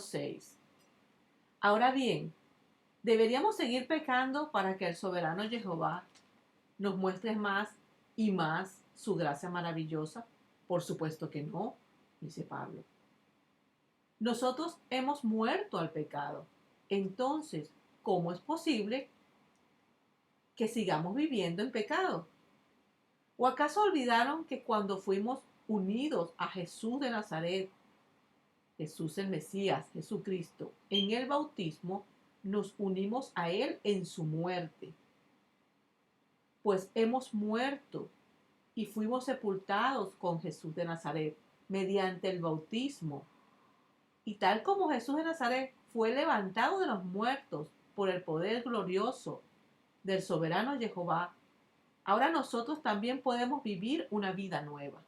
6. Ahora bien, ¿deberíamos seguir pecando para que el soberano Jehová nos muestre más y más su gracia maravillosa? Por supuesto que no, dice Pablo. Nosotros hemos muerto al pecado. Entonces, ¿cómo es posible que sigamos viviendo en pecado? ¿O acaso olvidaron que cuando fuimos unidos a Jesús de Nazaret, Jesús el Mesías, Jesucristo, en el bautismo, nos unimos a Él en su muerte? Pues hemos muerto y fuimos sepultados con Jesús de Nazaret mediante el bautismo. Y tal como Jesús de Nazaret fue levantado de los muertos por el poder glorioso del soberano Jehová, ahora nosotros también podemos vivir una vida nueva.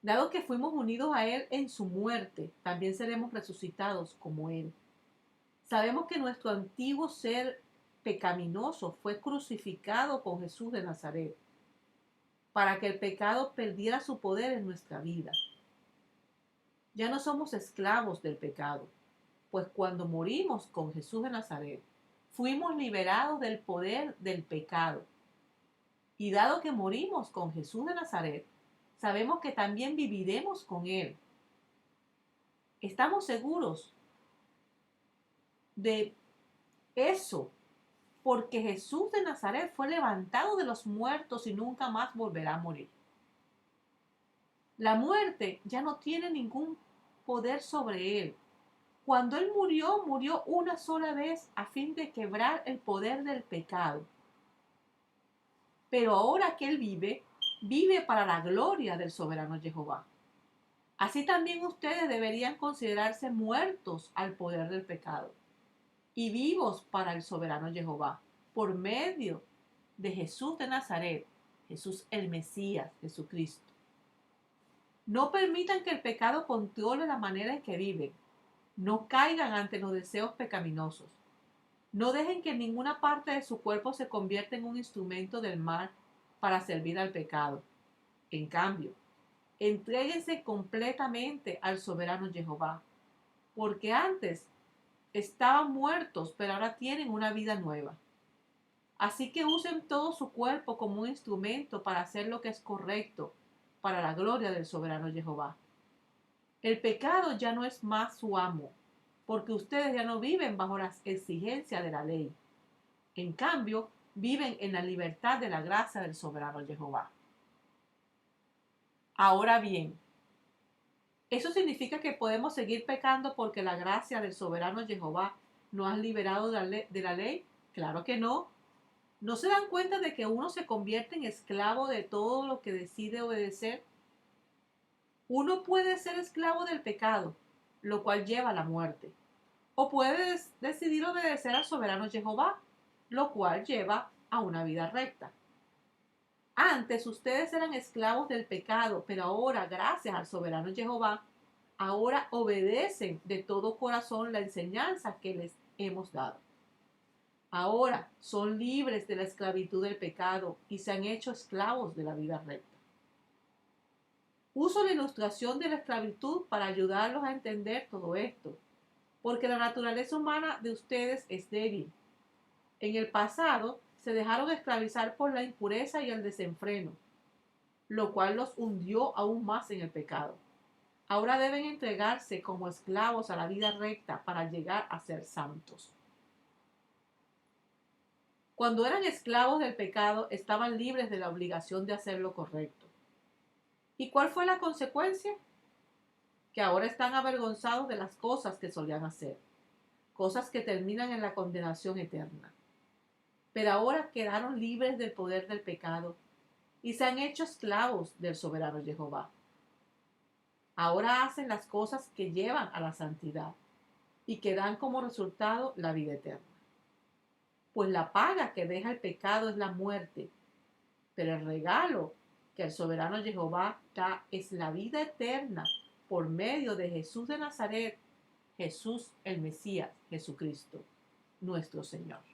Dado que fuimos unidos a Él en su muerte, también seremos resucitados como Él. Sabemos que nuestro antiguo ser pecaminoso fue crucificado con Jesús de Nazaret, para que el pecado perdiera su poder en nuestra vida. Ya no somos esclavos del pecado, pues cuando morimos con Jesús de Nazaret, fuimos liberados del poder del pecado. Y dado que morimos con Jesús de Nazaret, sabemos que también viviremos con Él. Estamos seguros de eso, porque Jesús de Nazaret fue levantado de los muertos y nunca más volverá a morir. La muerte ya no tiene ningún poder sobre Él. Cuando Él murió, murió una sola vez a fin de quebrar el poder del pecado. Pero ahora que Él vive, vive para la gloria del soberano Jehová. Así también ustedes deberían considerarse muertos al poder del pecado y vivos para el soberano Jehová, por medio de Jesús de Nazaret, Jesús el Mesías, Jesucristo. No permitan que el pecado controle la manera en que viven. No caigan ante los deseos pecaminosos. No dejen que ninguna parte de su cuerpo se convierta en un instrumento del mal para servir al pecado. En cambio, entréguense completamente al soberano Jehová, porque antes estaban muertos, pero ahora tienen una vida nueva. Así que usen todo su cuerpo como un instrumento para hacer lo que es correcto para la gloria del soberano Jehová. El pecado ya no es más su amo, porque ustedes ya no viven bajo las exigencias de la ley. En cambio, viven en la libertad de la gracia del soberano Jehová. Ahora bien, ¿eso significa que podemos seguir pecando porque la gracia del soberano Jehová nos ha liberado de la ley? Claro que no. ¿No se dan cuenta de que uno se convierte en esclavo de todo lo que decide obedecer? Uno puede ser esclavo del pecado, lo cual lleva a la muerte. O puede decidir obedecer al soberano Jehová, lo cual lleva a una vida recta. Antes ustedes eran esclavos del pecado, pero ahora, gracias al soberano Jehová, ahora obedecen de todo corazón la enseñanza que les hemos dado. Ahora son libres de la esclavitud del pecado y se han hecho esclavos de la vida recta. Uso la ilustración de la esclavitud para ayudarlos a entender todo esto, porque la naturaleza humana de ustedes es débil. En el pasado se dejaron esclavizar por la impureza y el desenfreno, lo cual los hundió aún más en el pecado. Ahora deben entregarse como esclavos a la vida recta para llegar a ser santos. Cuando eran esclavos del pecado, estaban libres de la obligación de hacer lo correcto. ¿Y cuál fue la consecuencia? Que ahora están avergonzados de las cosas que solían hacer, cosas que terminan en la condenación eterna. Pero ahora quedaron libres del poder del pecado y se han hecho esclavos del soberano Jehová. Ahora hacen las cosas que llevan a la santidad y que dan como resultado la vida eterna. Pues la paga que deja el pecado es la muerte, pero el regalo que el soberano Jehová da es la vida eterna por medio de Jesús de Nazaret, Jesús el Mesías, Jesucristo, nuestro Señor.